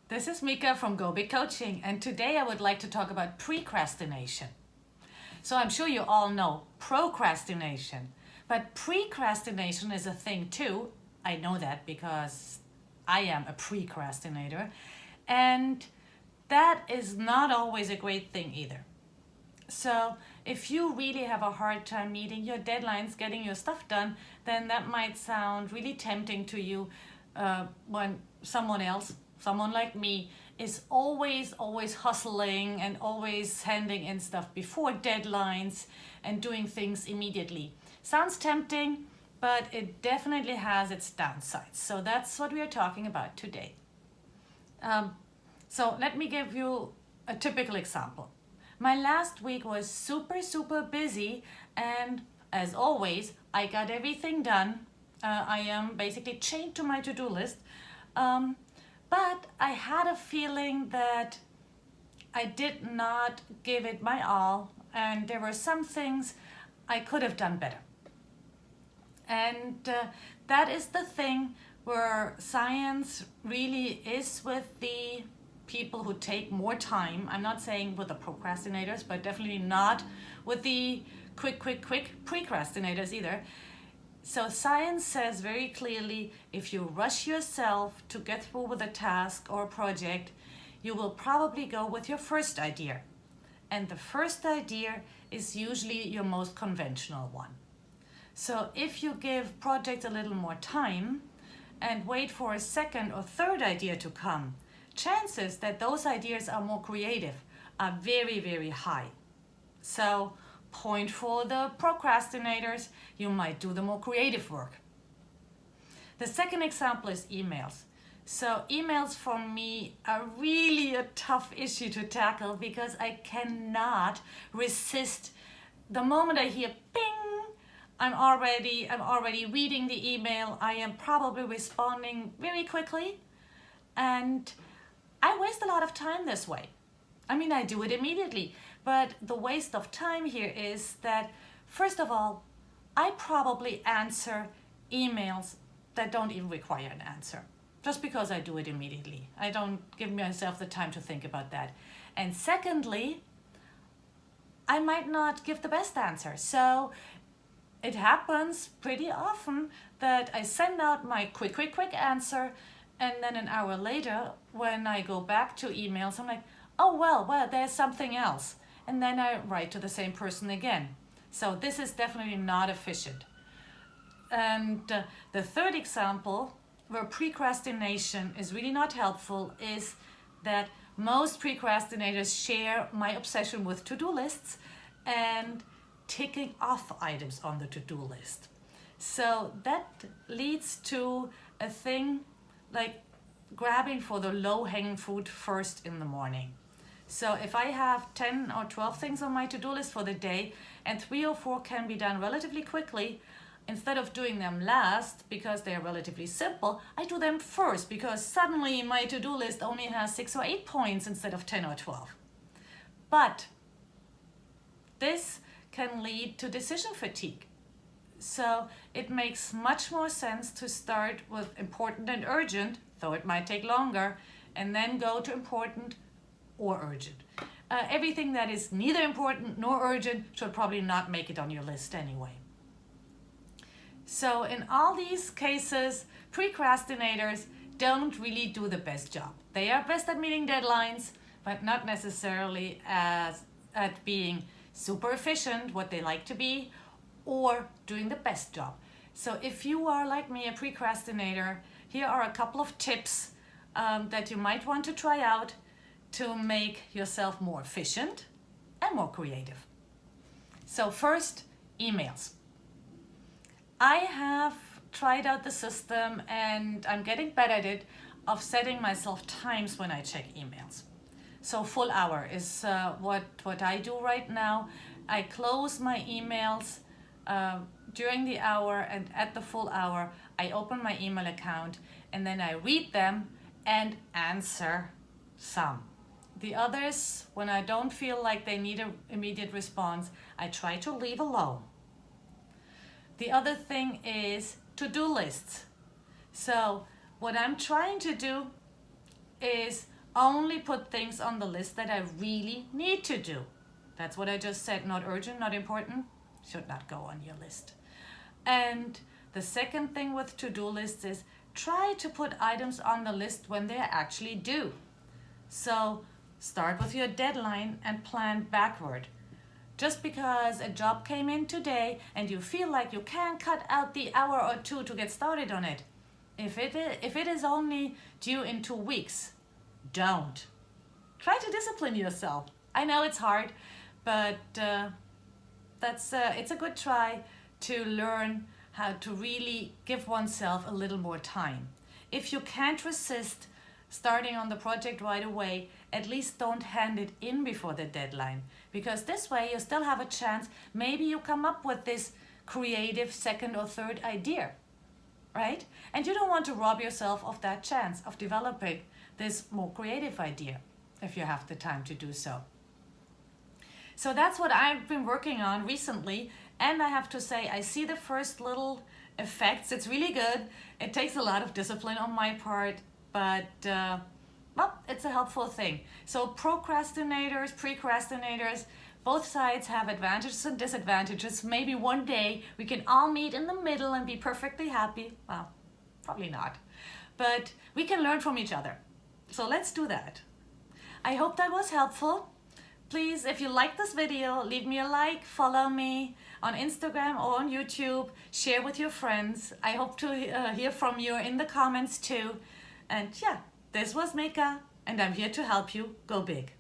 This is Mika from Go Big Coaching, and today I would like to talk about precrastination. So I'm sure you all know procrastination, but precrastination is a thing too. I know that because I am a precrastinator, and that is not always a great thing either. So if you really have a hard time meeting your deadlines, getting your stuff done, then that might sound really tempting to you when someone like me, is always hustling and always handing in stuff before deadlines and doing things immediately. Sounds tempting, but it definitely has its downsides. So that's what we are talking about today. So let me give you a typical example. My last week was super busy, and as always, I got everything done. I am basically chained to my to-do list. But I had a feeling that I did not give it my all, and there were some things I could have done better. And that is the thing where science really is with the people who take more time. I'm not saying with the procrastinators, but definitely not with the quick precrastinators either. So science says very clearly, if you rush yourself to get through with a task or a project, you will probably go with your first idea. And the first idea is usually your most conventional one. So if you give projects a little more time and wait for a second or third idea to come, chances that those ideas are more creative are very high. So point for the procrastinators, you might do the more creative work. The second example is emails. So emails for me are really a tough issue to tackle because I cannot resist. The moment I hear ping, I'm already reading the email. I am probably responding very quickly, and I waste a lot of time this way. I mean, I do it immediately, but the waste of time here is that, first of all, I probably answer emails that don't even require an answer, just because I do it immediately. I don't give myself the time to think about that. And secondly, I might not give the best answer. So it happens pretty often that I send out my quick answer, and then an hour later, when I go back to emails, I'm like, oh, well, there's something else. And then I write to the same person again. So this is definitely not efficient. And the third example, where precrastination is really not helpful, is that most precrastinators share my obsession with to-do lists and ticking off items on the to-do list. So that leads to a thing like grabbing for the low-hanging fruit first in the morning. So if I have 10 or 12 things on my to-do list for the day and 3 or 4 can be done relatively quickly, instead of doing them last because they are relatively simple, I do them first because suddenly my to-do list only has 6 or 8 points instead of 10 or 12. But this can lead to decision fatigue. So it makes much more sense to start with important and urgent, though it might take longer, and then go to important or urgent. Everything that is neither important nor urgent should probably not make it on your list anyway. So in all these cases, precrastinators don't really do the best job. They are best at meeting deadlines, but not necessarily at being super efficient, what they like to be, or doing the best job. So if you are like me, a precrastinator, here are a couple of tips that you might want to try out to make yourself more efficient and more creative. So first, emails. I have tried out the system, and I'm getting better at it, of setting myself times when I check emails. So full hour is what I do right now. I close my emails during the hour, and at the full hour, I open my email account, and then I read them and answer some. The others, when I don't feel like they need an immediate response, I try to leave alone. The other thing is to-do lists. So what I'm trying to do is only put things on the list that I really need to do. That's what I just said, not urgent, not important, should not go on your list. And the second thing with to-do lists is try to put items on the list when they're actually due. So start with your deadline and plan backward. Just because a job came in today and you feel like you can't cut out the hour or two to get started on it, if it is only due in 2 weeks, don't. Try to discipline yourself. I know it's hard, but it's a good try to learn how to really give oneself a little more time. If you can't resist starting on the project right away, at least don't hand it in before the deadline, because this way you still have a chance. Maybe you come up with this creative second or third idea, right? And you don't want to rob yourself of that chance of developing this more creative idea if you have the time to do so. So that's what I've been working on recently, and I have to say I see the first little effects. It's really good. It takes a lot of discipline on my part, but well, it's a helpful thing. So procrastinators, precrastinators, both sides have advantages and disadvantages. Maybe one day we can all meet in the middle and be perfectly happy. Well, probably not, but we can learn from each other. So let's do that. I hope that was helpful. Please, if you like this video, leave me a like, follow me on Instagram or on YouTube, share with your friends. I hope to hear from you in the comments too. And yeah, this was Mika, and I'm here to help you go big.